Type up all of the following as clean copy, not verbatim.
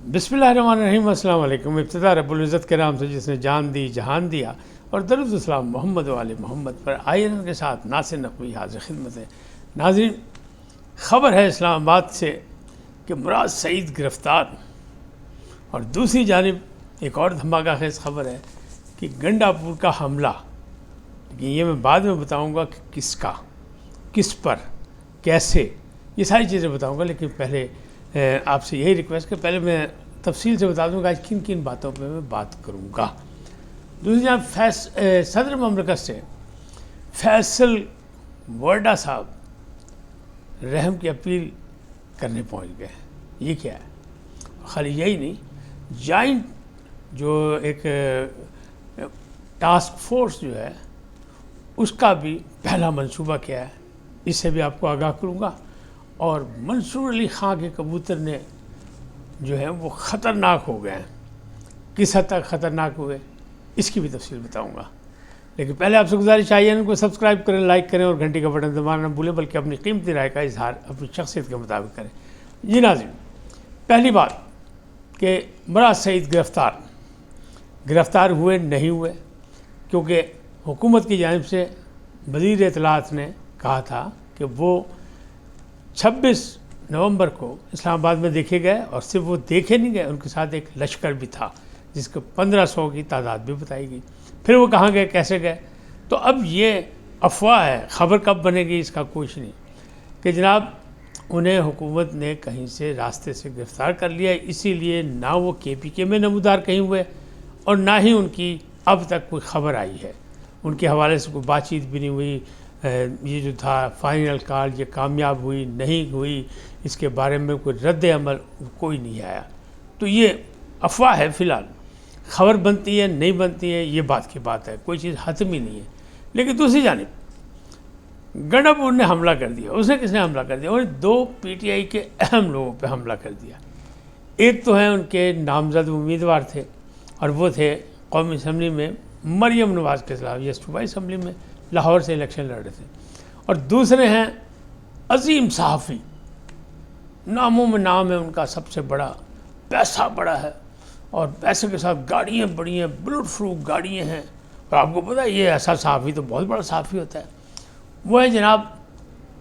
بسم اللہ الرحمن الرحیم۔ السلام علیکم۔ ابتدا رب العزت کے نام سے جس نے جان دی جہان دیا، اور درود السلام محمد و آل محمد پر آئین کے ساتھ ناصر نقوی حاضر خدمت ہے۔ ناظرین، خبر ہے اسلام آباد سے کہ مراد سعید گرفتار، اور دوسری جانب ایک اور دھماکہ خیز خبر ہے کہ گنڈا پور کا حملہ، لیکن یہ میں بعد میں بتاؤں گا کہ کس کا، کس پر، کیسے، یہ ساری چیزیں بتاؤں گا۔ لیکن پہلے آپ سے یہی ریکویسٹ کہ پہلے میں تفصیل سے بتا دوں گا آج کن کن باتوں پہ میں بات کروں گا۔ دوسری جانب صدر مملکت سے فیصل ورڈا صاحب رحم کی اپیل کرنے پہنچ گئے۔ یہ کیا ہے؟ خالی یہی نہیں، جائنٹ جو ایک ٹاسک فورس جو ہے اس کا بھی پہلا منصوبہ کیا ہے، اس سے بھی آپ کو آگاہ کروں گا۔ اور منصور علی خان کے کبوتر نے جو ہے وہ خطرناک ہو گئے ہیں، کس حد تک خطرناک ہوئے اس کی بھی تفصیل بتاؤں گا۔ لیکن پہلے آپ سے گزارش آئی ہے ان کو سبسکرائب کریں، لائک کریں اور گھنٹی کا بٹن دبانا نہ بھولیں، بلکہ اپنی قیمتی رائے کا اظہار اپنی شخصیت کے مطابق کریں۔ جی ناظرین، پہلی بات کہ مراد سعید گرفتار ہوئے نہیں ہوئے، کیونکہ حکومت کی جانب سے وزیر اطلاعات نے کہا تھا کہ وہ 26 نومبر کو اسلام آباد میں دیکھے گئے، اور صرف وہ دیکھے نہیں گئے، ان کے ساتھ ایک لشکر بھی تھا جس کو 1500 کی تعداد بھی بتائی گئی۔ پھر وہ کہاں گئے، کیسے گئے؟ تو اب یہ افواہ ہے، خبر کب بنے گی اس کا کچھ نہیں، کہ جناب انہیں حکومت نے کہیں سے راستے سے گرفتار کر لیا، اسی لیے نہ وہ KPK میں نمودار کہیں ہوئے اور نہ ہی ان کی اب تک کوئی خبر آئی ہے، ان کے حوالے سے کوئی بات چیت بھی نہیں ہوئی۔ یہ جو تھا فائنل کال، یہ کامیاب ہوئی نہیں ہوئی، اس کے بارے میں کوئی رد عمل کوئی نہیں آیا۔ تو یہ افواہ ہے، فی الحال خبر بنتی ہے نہیں بنتی ہے یہ بات کی بات ہے، کوئی چیز حتمی نہیں ہے۔ لیکن دوسری جانب گنڈا پور نے حملہ کر دیا۔ اس نے کس نے حملہ کر دیا؟ اور 2 PTI کے اہم لوگوں پہ حملہ کر دیا۔ ایک تو ہیں ان کے نامزد امیدوار تھے، اور وہ تھے قومی اسمبلی میں مریم نواز کے خلاف، یہ صوبائی اسمبلی میں لاہور سے الیکشن لڑ رہے تھے۔ اور دوسرے ہیں عظیم صحافی، ناموں میں نام ہے ان کا، سب سے بڑا، پیسہ بڑا ہے، اور پیسے کے ساتھ گاڑیاں بڑی ہیں، بلٹ پروف گاڑیاں ہیں، اور آپ کو پتہ ہے یہ ایسا صحافی تو بہت بڑا صحافی ہوتا ہے۔ وہ ہے جناب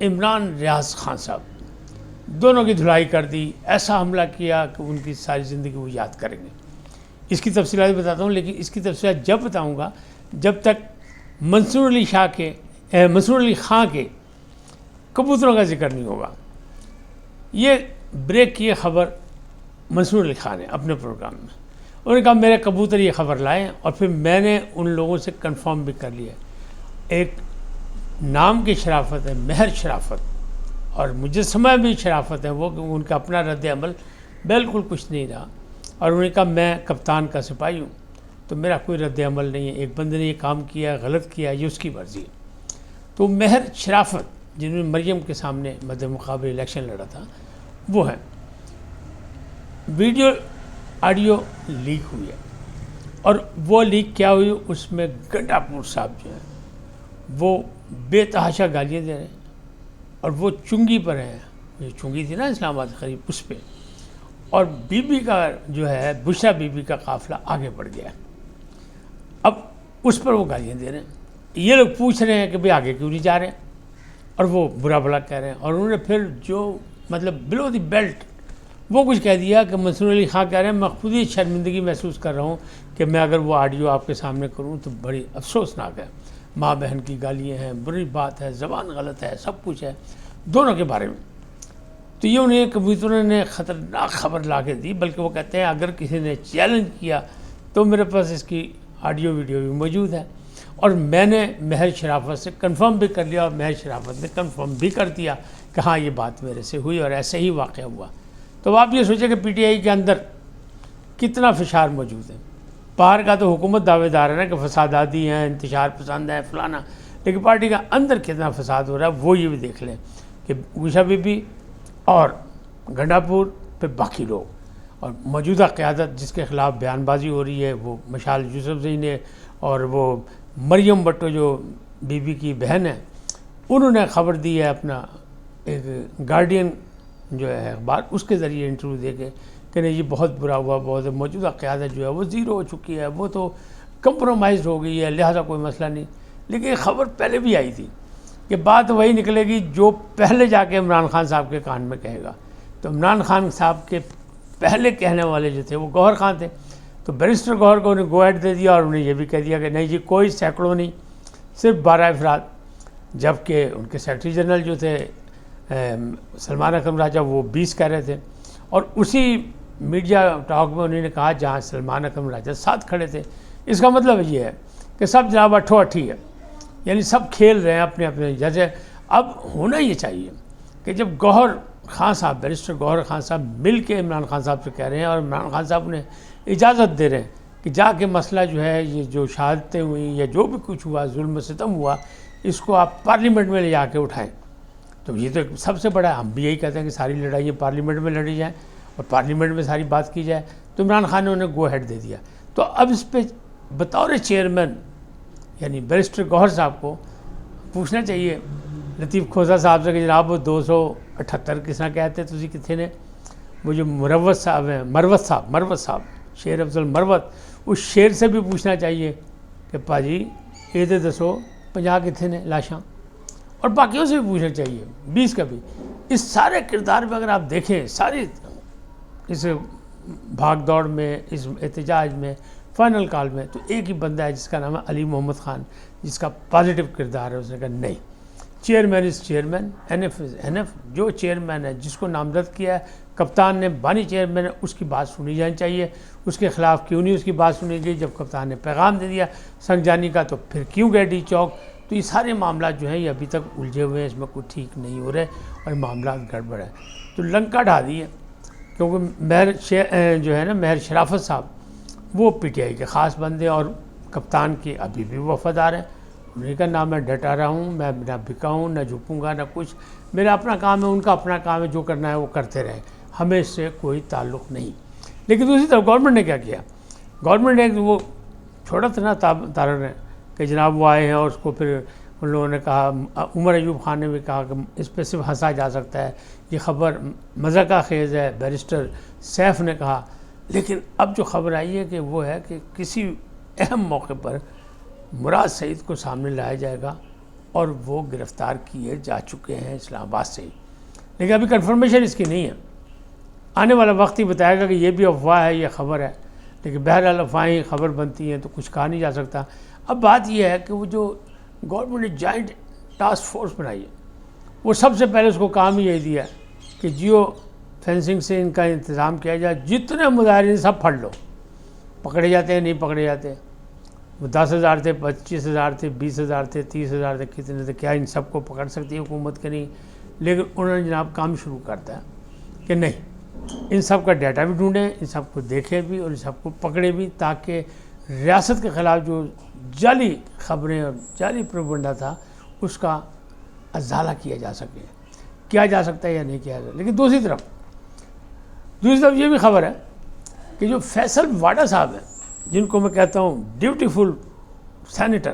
عمران ریاض خان صاحب۔ دونوں کی دھلائی کر دی، ایسا حملہ کیا کہ ان کی ساری زندگی وہ یاد کریں گے۔ اس کی تفصیلات بتاتا ہوں، لیکن اس کی تفصیلات جب بتاؤں گا جب تک منصور علی خان کے کبوتروں کا ذکر نہیں ہوگا۔ یہ بریک کی خبر منصور علی خان نے اپنے پروگرام میں، انہوں نے کہا میرے کبوتر یہ خبر لائیں، اور پھر میں نے ان لوگوں سے کنفرم بھی کر لیا۔ ایک نام کی شرافت ہے، مہر شرافت، اور مجسمہ بھی شرافت ہے وہ، کہ ان کا اپنا رد عمل بالکل کچھ نہیں رہا۔ اور انہوں نے کہا میں کپتان کا سپاہی ہوں، تو میرا کوئی رد عمل نہیں ہے، ایک بندے نے یہ کام کیا، غلط کیا، یہ اس کی مرضی ہے۔ تو مہر شرافت جنہوں نے مریم کے سامنے مد مقابل الیکشن لڑا تھا، وہ ہے۔ ویڈیو آڈیو لیک ہوئی ہے، اور وہ لیک کیا ہوئی، اس میں گنڈا پور صاحب جو ہیں وہ بے تحاشا گالیاں دے رہے ہیں، اور وہ چنگی پر ہیں، یہ چنگی تھی نا اسلام آباد قریب، اس پہ، اور بی بی کا جو ہے بشرا بی بی کا قافلہ آگے بڑھ گیا ہے۔ اب اس پر وہ گالیاں دے رہے ہیں، یہ لوگ پوچھ رہے ہیں کہ بھئی آگے کیوں نہیں جا رہے ہیں، اور وہ برا بھلا کہہ رہے ہیں۔ اور انہوں نے پھر جو مطلب بلو دی بیلٹ وہ کچھ کہہ دیا کہ منصور علی خان کہہ رہے ہیں میں خود ہی شرمندگی محسوس کر رہا ہوں کہ میں اگر وہ آڈیو آپ کے سامنے کروں تو بڑی افسوسناک ہے، ماں بہن کی گالیاں ہیں، بری بات ہے، زبان غلط ہے، سب کچھ ہے دونوں کے بارے میں۔ تو یہ انہیں کبوتروں نے خطرناک خبر لا کے دی، بلکہ وہ کہتے ہیں اگر کسی نے چیلنج کیا تو میرے پاس اس کی آڈیو ویڈیو بھی موجود ہے، اور میں نے مہر شرافت سے کنفرم بھی کر لیا، اور مہر شرافت نے کنفرم بھی کر دیا کہ ہاں یہ بات میرے سے ہوئی اور ایسے ہی واقعہ ہوا۔ تو آپ یہ سوچیں کہ PTI کے اندر کتنا فشار موجود ہے۔ باہر کا تو حکومت دعوے دار ہے نا کہ فساداتی ہیں، انتشار پسند ہیں، فلانا، لیکن پارٹی کا اندر کتنا فساد ہو رہا ہے وہ یہ بھی دیکھ لیں کہ گوشہ بی بی اور گنڈا پور پہ باقی لوگ، اور موجودہ قیادت جس کے خلاف بیان بازی ہو رہی ہے وہ مشال یوسفزئی نے، اور وہ مریم بٹو جو بی بی کی بہن ہے، انہوں نے خبر دی ہے اپنا ایک گارڈین جو ہے اخبار، اس کے ذریعے انٹرویو دے کے کہ نہیں جی بہت برا ہوا، بہت موجودہ قیادت جو ہے وہ زیرو ہو چکی ہے، وہ تو کمپرومائز ہو گئی ہے، لہٰذا کوئی مسئلہ نہیں. لیکن یہ خبر پہلے بھی آئی تھی کہ بات وہی نکلے گی جو پہلے جا کے عمران خان صاحب کے کان میں کہے گا. تو عمران خان صاحب کے پہلے کہنے والے جو تھے وہ گوہر خان تھے. تو بیرسٹر گوہر کو انہیں گو ایڈ دے دیا اور انہیں یہ بھی کہہ دیا کہ نہیں جی کوئی سینکڑوں نہیں، صرف 12 افراد. جبکہ ان کے سیکرٹری جنرل جو تھے سلمان اکرم راجہ وہ 20 کہہ رہے تھے. اور اسی میڈیا ٹاک میں انہوں نے کہا جہاں سلمان اکرم راجہ ساتھ کھڑے تھے. اس کا مطلب یہ ہے کہ سب جناب اٹھو اٹھی ہے، یعنی سب کھیل رہے ہیں اپنے اپنے. جیسے اب ہونا یہ چاہیے کہ جب گوہر خان صاحب، بیرسٹر گوہر خان صاحب مل کے عمران خان صاحب سے کہہ رہے ہیں اور عمران خان صاحب نے اجازت دے رہے ہیں کہ جا کے مسئلہ جو ہے یہ جو شہادتیں ہوئیں یا جو بھی کچھ ہوا، ظلم و ستم ہوا، اس کو آپ پارلیمنٹ میں لے جا کے اٹھائیں. تو یہ تو سب سے بڑا ہے. ہم بھی یہی کہتے ہیں کہ ساری لڑائیاں پارلیمنٹ میں لڑی جائیں اور پارلیمنٹ میں ساری بات کی جائے. تو عمران خان نے انہیں گو ہیڈ دے دیا. تو اب اس پہ بطور چیئرمین یعنی بیرسٹر گوہر صاحب کو پوچھنا چاہیے لطیف کھوسہ صاحب سے کہ جناب وہ 278 کس طرح کہتے تھی کتنے نے، وہ جو مروت صاحب ہیں، مروت صاحب شیر افضل مروت، اس شیر سے بھی پوچھنا چاہیے کہ پاجی یہ تو دسو 50 کتنے نے لاشاں. اور باقیوں سے بھی پوچھنا چاہیے 20 کا بھی. اس سارے کردار پہ اگر آپ دیکھیں ساری اس بھاگ دوڑ میں، اس احتجاج میں، فائنل کال میں، تو ایک ہی بندہ ہے جس کا نام ہے علی محمد خان، جس کا پازیٹیو کردار ہے. اس نے کہا نہیں، chairman is chairman, N F is N F. جو چیئرمین ہے جس کو نامزد کیا ہے کپتان نے، بانی چیئرمین ہے، اس کی بات سنی جانی چاہیے. اس کے خلاف کیوں نہیں اس کی بات سنی گئی؟ جب کپتان نے پیغام دے دیا سنجانی کا تو پھر کیوں گئے ڈی چوک؟ تو یہ سارے معاملات جو ہیں یہ ابھی تک الجھے ہوئے ہیں، اس میں کوئی ٹھیک نہیں ہو رہے اور معاملات گڑبڑ ہے. تو لنکا ڈھا دی ہے کیونکہ جو ہے نا مہر شرافت صاحب وہ پی ٹی آئی کے خاص بندے اور کپتان کے ابھی بھی وفادار ہیں. انہیں کا نہ میں ڈٹا رہا ہوں، میں نہ بکا ہوں، نہ جھکوں گا، نہ کچھ. میرا اپنا کام ہے، ان کا اپنا کام ہے، جو کرنا ہے وہ کرتے رہیں، ہمیں اس سے کوئی تعلق نہیں. لیکن دوسری طرف گورنمنٹ نے کیا کیا؟ گورنمنٹ نے وہ چھوڑا تھا نا تارڑ نے کہ جناب وہ آئے ہیں اور اس کو پھر ان لوگوں نے کہا، عمر ایوب خان نے بھی کہا کہ اس پہ صرف ہنسا جا سکتا ہے، یہ خبر مذاقہ خیز ہے. بیرسٹر سیف نے کہا. لیکن اب جو خبر آئی ہے کہ وہ ہے کہ کسی اہم موقع پر مراد سعید کو سامنے لایا جائے گا اور وہ گرفتار کیے جا چکے ہیں اسلام آباد سے ہی. لیکن ابھی کنفرمیشن اس کی نہیں ہے، آنے والا وقت ہی بتائے گا کہ یہ بھی افواہ ہے، یہ خبر ہے. لیکن بہرحال افواہیں خبر بنتی ہیں تو کچھ کہا نہیں جا سکتا. اب بات یہ ہے کہ وہ جو گورنمنٹ نے جوائنٹ ٹاسک فورس بنائی ہے، وہ سب سے پہلے اس کو کام ہی یہی دیا کہ جیو فینسنگ سے ان کا انتظام کیا جائے. جتنے مظاہرین سب پھڑ لو، پکڑے جاتے ہیں نہیں پکڑے جاتے. وہ 10,000 تھے، 25,000 تھے، 20,000 تھے، 30,000 تھے، کتنے تھے، کیا ان سب کو پکڑ سکتی ہے حکومت کے؟ نہیں. لیکن انہوں نے جناب کام شروع کرتا ہے کہ نہیں، ان سب کا ڈیٹا بھی ڈھونڈیں، ان سب کو دیکھیں بھی اور ان سب کو پکڑے بھی، تاکہ ریاست کے خلاف جو جعلی خبریں اور جعلی پروپیگنڈا تھا اس کا ازالہ کیا جا سکے. کیا جا سکتا ہے یا نہیں کیا جا سکتا. لیکن دوسری طرف یہ بھی خبر ہے کہ جو فیصل واڈا صاحب ہیں، جن کو میں کہتا ہوں ڈیوٹیفل سینیٹر،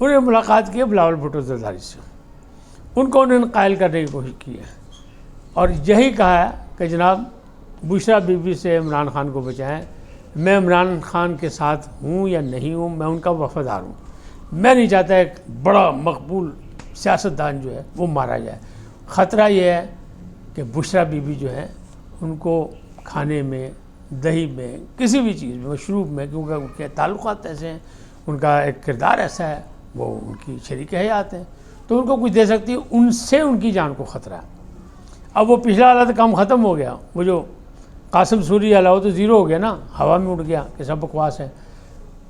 انہوں نے ملاقات کی ہے بلاول بھٹو زرداری سے. ان کو انہوں نے قائل کرنے کی کوشش کی ہے اور یہی کہا ہے کہ جناب بشرا بی بی سے عمران خان کو بچائیں. میں عمران خان کے ساتھ ہوں یا نہیں ہوں، میں ان کا وفادار ہوں. میں نہیں چاہتا ایک بڑا مقبول سیاستدان جو ہے وہ مارا جائے. خطرہ یہ ہے کہ بشرا بی بی جو ہے ان کو کھانے میں، دہی میں، کسی بھی چیز میں، مشروب میں، کیونکہ ان کے تعلقات ایسے ہیں، ان کا ایک کردار ایسا ہے، وہ ان کی شریک حیات ہیں، تو ان کو کچھ دے سکتی ہے. ان سے ان کی جان کو خطرہ ہے. اب وہ پچھلا والا تو کام ختم ہو گیا، وہ جو قاسم سوری والا وہ تو زیرو ہو گیا نا، ہوا میں اڑ گیا کہ سب بکواس ہے.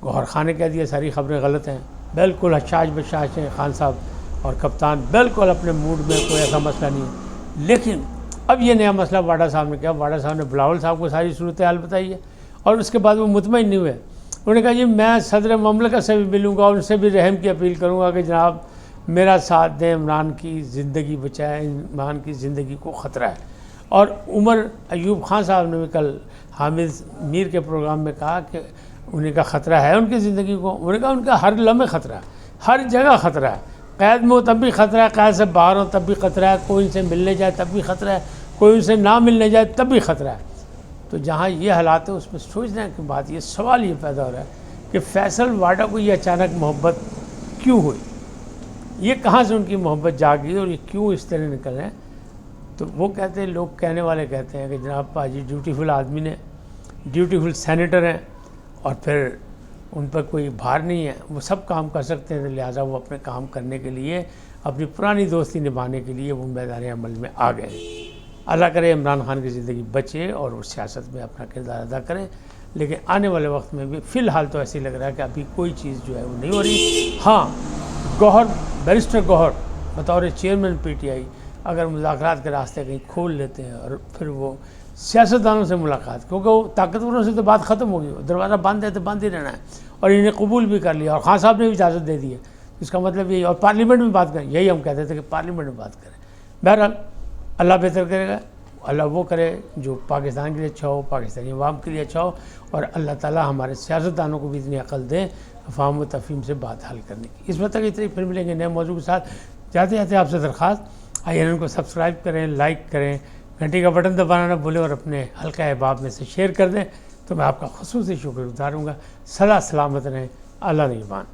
گوہر خان نے کہہ دیا ساری خبریں غلط ہیں، بالکل حشاش بشاش ہیں خان صاحب اور کپتان، بالکل اپنے موڈ میں، کوئی ایسا مسئلہ نہیں ہے. لیکن اب یہ نیا مسئلہ واڈا صاحب نے کیا، واڈا صاحب نے بلاول صاحب کو ساری صورتحال بتائی ہے اور اس کے بعد وہ مطمئن نہیں ہوئے. انہوں نے کہا جی میں صدر مملکت سے بھی ملوں گا اور ان سے بھی رحم کی اپیل کروں گا کہ جناب میرا ساتھ دیں، عمران کی زندگی بچائیں، عمران کی زندگی کو خطرہ ہے. اور عمر ایوب خان صاحب نے بھی کل حامد میر کے پروگرام میں کہا کہ انہیں کا خطرہ ہے ان کی زندگی کو. انہوں نے کہا ان کا ہر لمحے خطرہ ہے، ہر جگہ خطرہ ہے. قید میں ہو تب بھی خطرہ ہے، قید سے باہر ہو تب بھی خطرہ ہے، کوئی ان سے ملنے جائے تب بھی خطرہ ہے، کوئی ان سے نہ ملنے جائے تب بھی خطرہ ہے. تو جہاں یہ حالات ہے اس میں سوچنے کی بات، یہ سوال یہ پیدا ہو رہا ہے کہ فیصل واڈا کو یہ اچانک محبت کیوں ہوئی، یہ کہاں سے ان کی محبت جاگی اور یہ کیوں اس طرح نکل رہے ہیں؟ تو وہ کہتے ہیں، لوگ کہنے والے کہتے ہیں کہ جناب پاجی ڈیوٹیفل آدمی نے، ڈیوٹیفل سینیٹر ہیں، اور پھر ان پر کوئی بھار نہیں ہے، وہ سب کام کر سکتے ہیں، لہٰذا وہ اپنے کام کرنے کے لیے، اپنی پرانی دوستی نبھانے کے لیے وہ میدان عمل میں آ گئے۔ اللہ کرے عمران خان کی زندگی بچے اور وہ سیاست میں اپنا کردار ادا کریں، لیکن آنے والے وقت میں بھی فی الحال تو ایسے لگ رہا ہے کہ ابھی کوئی چیز جو ہے وہ نہیں ہو رہی۔ ہاں، گوہر، بیرسٹر گوہر بطور چیئرمین پی ٹی آئی اگر مذاکرات کے راستے کہیں کھول لیتے ہیں اور پھر وہ سیاستدانوں سے ملاقات، کیونکہ وہ طاقتوروں سے تو بات ختم ہوگی، دروازہ بند ہے تو بند ہی رہنا ہے، اور انہیں قبول بھی کر لیا اور خان صاحب نے بھی اجازت دے دی ہے، اس کا مطلب یہی، اور پارلیمنٹ میں بات کریں، یہی ہم کہتے تھے کہ پارلیمنٹ میں بات کریں۔ بہرحال اللہ بہتر کرے گا، اللہ وہ کرے جو پاکستان کے لیے اچھا ہو، پاکستانی عوام کے لیے اچھا ہو، اور اللہ تعالیٰ ہمارے سیاستدانوں کو بھی اتنی عقل دے افہام و تفہیم سے بات حل کرنے کی۔ اس وقت تک اتنی، پھر ملیں گے نئے موضوع کے ساتھ۔ جاتے جاتے آپ سے درخواست، INN کو سبسکرائب کریں، لائک کریں، گھنٹی کا بٹن دبانا نہ بھولیں، اور اپنے حلقہ احباب میں سے شیئر کر دیں، تو میں آپ کا خصوصی شکر گزار ہوں گا۔ سدا سلامت رہیں، اللہ نگہبان۔